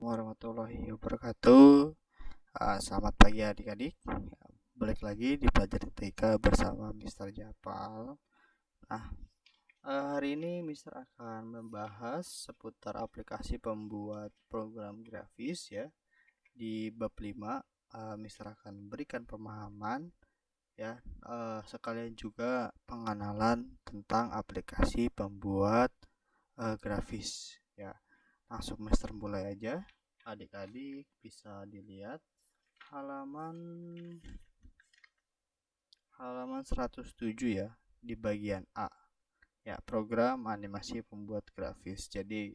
Warahmatullahi wabarakatuh. Selamat pagi adik-adik. Balik lagi di Pelajar TK bersama Mister Japal. Nah, hari ini Mister akan membahas seputar aplikasi pembuat program grafis ya. Di bab 5, Mister akan berikan pemahaman ya, sekalian juga pengenalan tentang aplikasi pembuat grafis ya. Langsung Mister mulai aja. Adik-adik bisa dilihat halaman halaman 107 ya, di bagian A. Ya, program animasi pembuat grafis. Jadi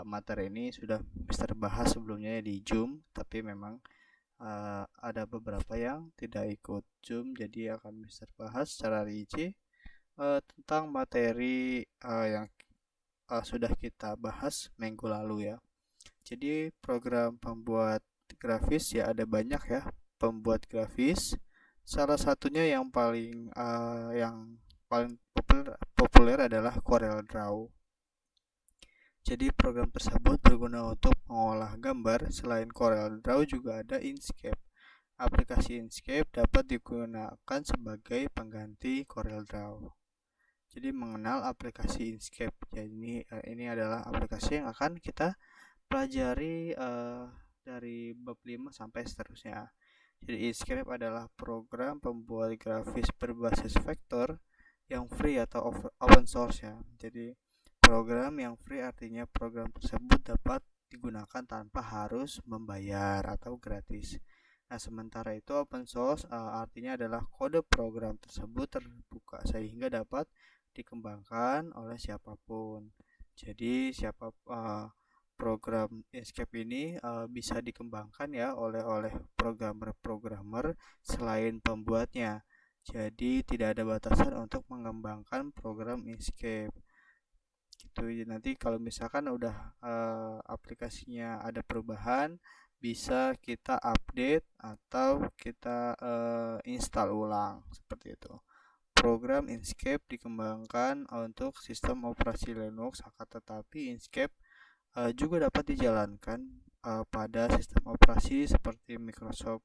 materi ini sudah Mister bahas sebelumnya di Zoom, tapi memang ada beberapa yang tidak ikut Zoom, jadi akan Mister bahas secara rinci tentang materi yang sudah kita bahas minggu lalu ya. Jadi program pembuat grafis ya ada banyak ya pembuat grafis. Salah satunya yang paling populer adalah CorelDRAW. Jadi program tersebut berguna untuk mengolah gambar. Selain CorelDRAW juga ada Inkscape. Aplikasi Inkscape dapat digunakan sebagai pengganti CorelDRAW. Jadi mengenal aplikasi Inkscape. Jadi ini adalah aplikasi yang akan kita pelajari dari bab 5 sampai seterusnya. Jadi Inkscape adalah program pembuat grafis berbasis vektor yang free atau open source ya. Jadi program yang free artinya program tersebut dapat digunakan tanpa harus membayar atau gratis. Nah, sementara itu open source artinya adalah kode program tersebut terbuka sehingga dapat dikembangkan oleh siapapun. Jadi program Inkscape ini bisa dikembangkan ya oleh programmer-programmer selain pembuatnya. Jadi tidak ada batasan untuk mengembangkan program Inkscape. Gitu. Nanti kalau misalkan udah aplikasinya ada perubahan, bisa kita update atau kita install ulang seperti itu. Program Inkscape dikembangkan untuk sistem operasi Linux, akan tetapi Inkscape juga dapat dijalankan pada sistem operasi seperti Microsoft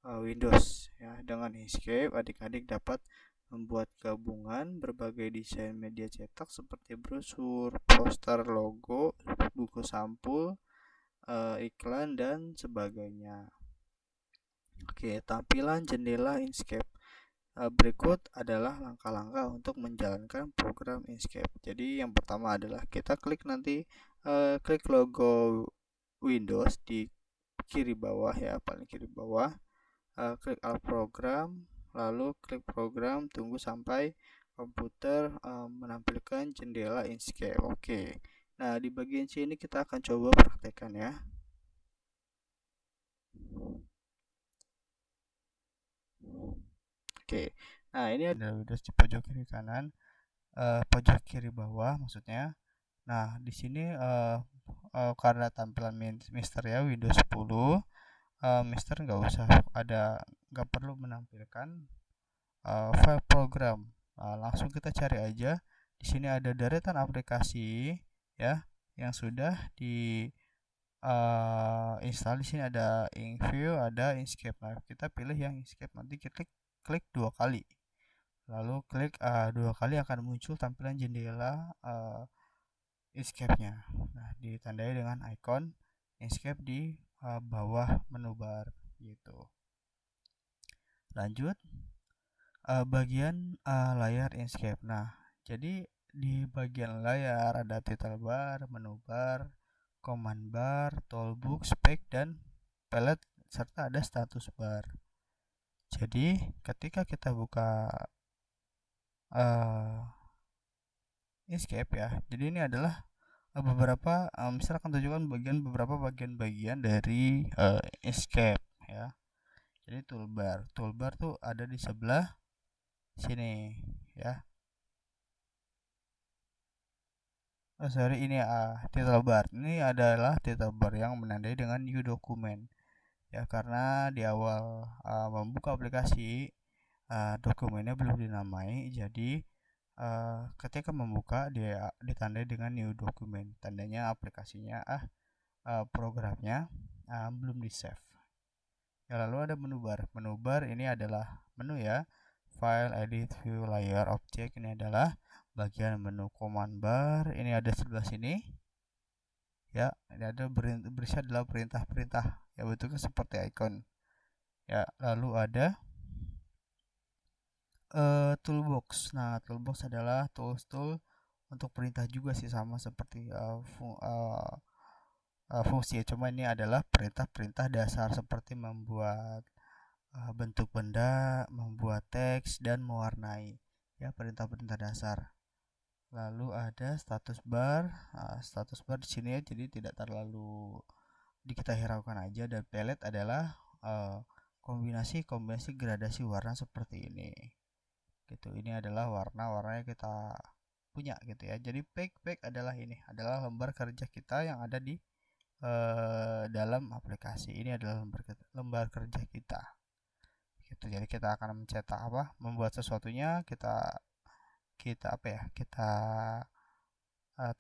Windows ya. Dengan Inkscape adik-adik dapat membuat gabungan berbagai desain media cetak seperti brosur, poster, logo, buku sampul, iklan dan sebagainya. Oke, tampilan jendela Inkscape. Berikut adalah langkah-langkah untuk menjalankan program Inkscape. Jadi yang pertama adalah kita klik logo Windows di kiri bawah ya, paling kiri bawah. Klik Alt program, lalu klik program, tunggu sampai komputer menampilkan jendela Inkscape. Oke. Nah, di bagian sini kita akan coba praktekkan ya. Oke. Nah, ini ada Windows di pojok kiri kanan, pojok kiri bawah maksudnya. Nah, di sini karena tampilan Mister ya Windows 10, Mister nggak perlu menampilkan file program. Langsung kita cari aja. Di sini ada deretan aplikasi ya yang sudah di install. Di sini ada Inkview, ada Inkscape. Nah, kita pilih yang Inkscape. Nanti kita klik 2 kali. Lalu klik 2 kali akan muncul tampilan jendela Inkscape-nya. Nah, ditandai dengan ikon Inkscape di bawah menu bar gitu. Lanjut bagian layar Inkscape. Nah, jadi di bagian layar ada title bar, menu bar, command bar, toolbox, spek dan palette serta ada status bar. Jadi ketika kita buka Inkscape ya, jadi ini adalah beberapa misalnya akan tunjukkan beberapa bagian-bagian dari Inkscape ya. Jadi toolbar tuh ada di sebelah sini ya. Ini title bar. Ini adalah title bar yang menandai dengan new document ya, karena di awal membuka aplikasi dokumennya belum dinamai, jadi ketika membuka dia ditandai dengan new document, tandanya aplikasinya programnya belum di save. Ya, lalu ada menu bar. Menu bar ini adalah menu ya. File, edit, view, layer, object. Ini adalah bagian menu command bar. Ini ada sebelah sini. Ya, ini ada berisi adalah perintah-perintah. Ya, bentuknya seperti icon. Ya, lalu ada toolbox. Nah, toolbox adalah tool untuk perintah juga sih, sama seperti fungsi. Cuma ini adalah perintah-perintah dasar seperti membuat bentuk benda, membuat teks, dan mewarnai. Ya, perintah-perintah dasar. Lalu ada status bar. Status bar di sini ya, jadi tidak terlalu kita hiraukan aja. Dan palette adalah kombinasi gradasi warna seperti ini. Gitu. Ini adalah warna-warna yang kita punya gitu ya. Jadi pack adalah ini, adalah lembar kerja kita yang ada di dalam aplikasi. Ini adalah lembar kerja kita. Gitu. Jadi kita akan mencetak membuat sesuatunya, kita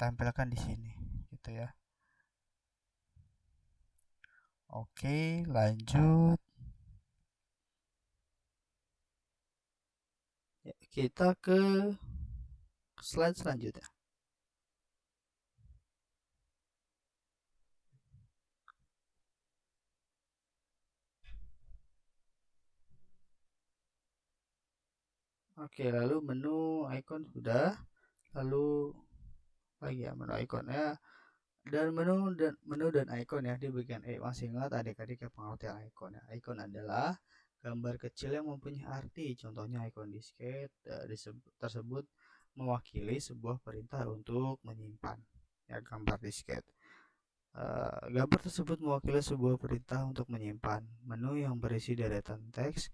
tampilkan di sini gitu ya. Oke, lanjut ya, kita ke slide selanjutnya. Oke, lalu menu icon sudah. Lalu lagi ya, menu ikonnya dan menu dan icon ya di bagian masih ingat adik-adik ya pengertian icon ya. Icon adalah gambar kecil yang mempunyai arti. Contohnya icon disket tersebut mewakili sebuah perintah untuk menyimpan ya, gambar disket. Gambar tersebut mewakili sebuah perintah untuk menyimpan. Menu yang berisi deretan teks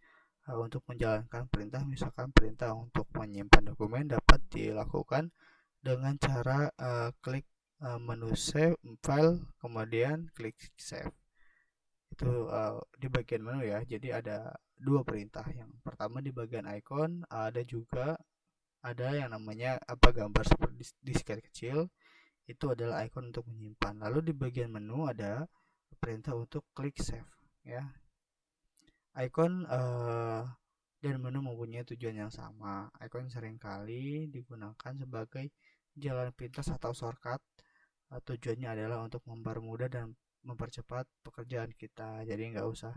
untuk menjalankan perintah, misalkan perintah untuk menyimpan dokumen dapat dilakukan dengan cara klik menu save file, kemudian klik save. Itu di bagian menu ya. Jadi ada dua perintah. Yang pertama di bagian icon, ada yang namanya gambar seperti disket kecil. Itu adalah icon untuk menyimpan. Lalu di bagian menu ada perintah untuk klik save ya. Icon dan menu mempunyai tujuan yang sama. Icon seringkali digunakan sebagai jalan pintas atau shortcut. Tujuannya adalah untuk mempermudah dan mempercepat pekerjaan kita. Jadi nggak usah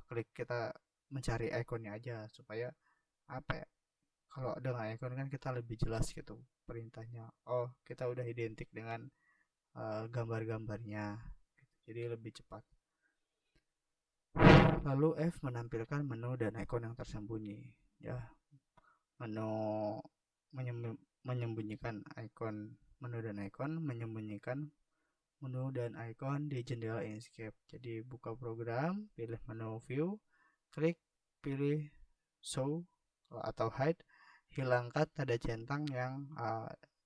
klik, kita mencari ikonnya aja supaya kalau dengan icon kan kita lebih jelas gitu perintahnya. Oh, kita udah identik dengan gambar-gambarnya. Jadi lebih cepat. Lalu F menampilkan menu dan icon yang tersembunyi. Ya, menu menyembunyikan icon, menu dan icon menyembunyikan menu dan icon di jendela Inkscape. Jadi buka program, pilih menu view, klik pilih show atau hide, hilangkan tanda centang yang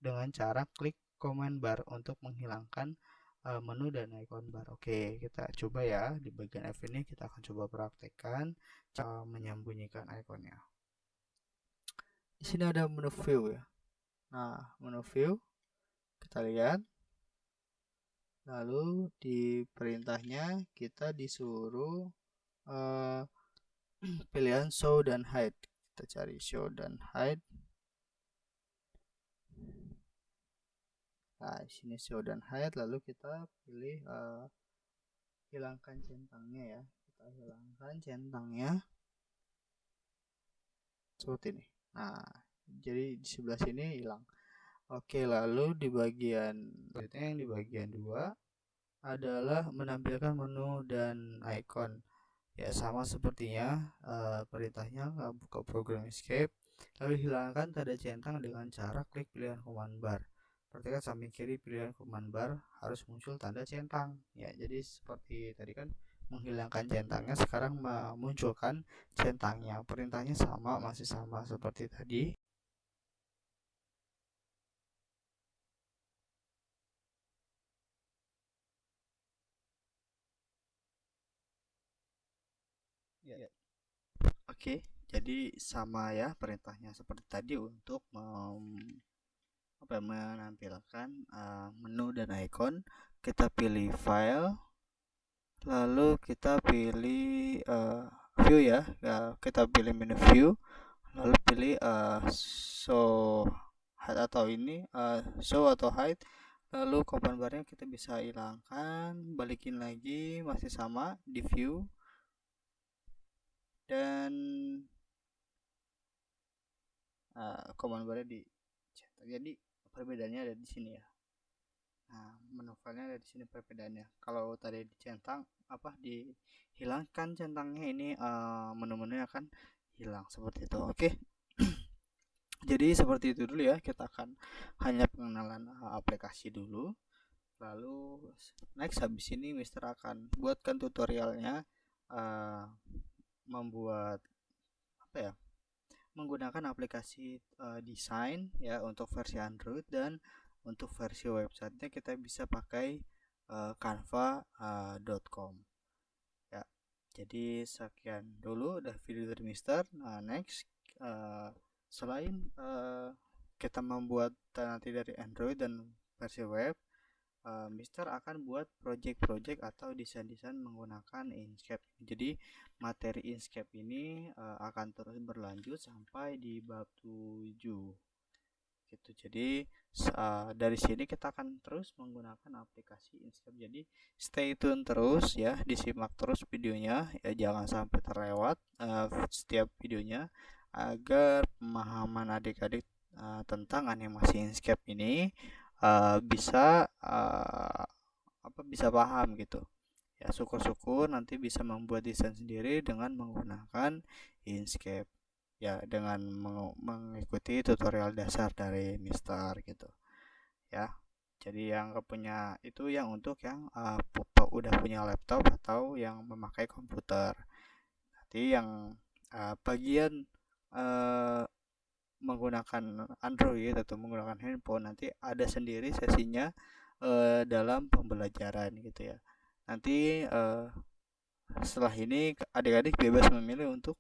dengan cara klik command bar untuk menghilangkan menu dan icon bar. Oke, kita coba ya. Di bagian F ini kita akan coba praktekkan cara menyembunyikan ikonnya. Di sini ada menu view ya. Nah, menu view kita lihat. Lalu di perintahnya kita disuruh pilihan show dan hide. Kita cari show dan hide. Nah, di sini show dan hide, lalu kita pilih hilangkan centangnya ya. Kita hilangkan centangnya seperti ini. Nah, jadi di sebelah sini hilang. Oke, lalu di bagian berikutnya yang di bagian 2 adalah menampilkan menu dan icon. Ya, sama sepertinya perintahnya buka program Escape, lalu hilangkan tanda centang dengan cara klik pilihan command bar. Perhatikan samping kiri pilihan command bar harus muncul tanda centang. Ya, jadi seperti tadi kan menghilangkan centangnya, sekarang memunculkan centangnya. Perintahnya sama, masih sama seperti tadi. Ya. Oke, jadi sama ya perintahnya seperti tadi untuk menampilkan menu dan icon. Kita pilih file, lalu kita pilih view ya. Kita pilih menu view, lalu pilih show hide atau show atau hide. Lalu command barnya kita bisa hilangkan, balikin lagi masih sama di view, dan command barnya dicetak. Jadi perbedaannya ada di sini ya. Nah, menu filenya ada di sini perbedaannya. Kalau tadi dicentang dihilangkan centangnya, ini menu-menunya akan hilang seperti itu. Oke. Jadi seperti itu dulu ya. Kita akan hanya pengenalan aplikasi dulu. Lalu next habis ini Mister akan buatkan tutorialnya membuat menggunakan aplikasi desain ya untuk versi Android, dan untuk versi websitenya kita bisa pakai canva.com ya. Jadi sekian dulu udah video dari Mister. Next selain kita membuat nanti dari Android dan versi web, Mister akan buat project-project atau desain-desain menggunakan Inkscape. Jadi materi Inkscape ini akan terus berlanjut sampai di bab 7 gitu. Jadi dari sini kita akan terus menggunakan aplikasi Inkscape. Jadi stay tune terus ya, disimak terus videonya ya, jangan sampai terlewat setiap videonya, agar pemahaman adik-adik tentang animasi Inkscape ini bisa paham gitu ya. Syukur-syukur nanti bisa membuat desain sendiri dengan menggunakan Inkscape ya, dengan mengikuti tutorial dasar dari Mister gitu ya. Jadi yang punya itu yang untuk yang udah punya laptop atau yang memakai komputer. Nanti yang bagian menggunakan Android atau menggunakan handphone, nanti ada sendiri sesinya dalam pembelajaran gitu ya. Nanti setelah ini adik-adik bebas memilih untuk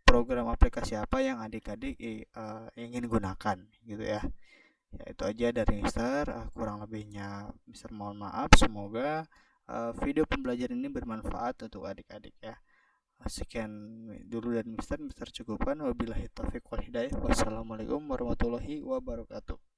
program aplikasi apa yang adik-adik ingin gunakan gitu ya. Ya itu aja dari Mister. Kurang lebihnya Mister mohon maaf. Semoga video pembelajaran ini bermanfaat untuk adik-adik ya. Sekian dulu dari Mister cukupkan. Wabillahi taufiq wal hidayah. Wassalamualaikum warahmatullahi wabarakatuh.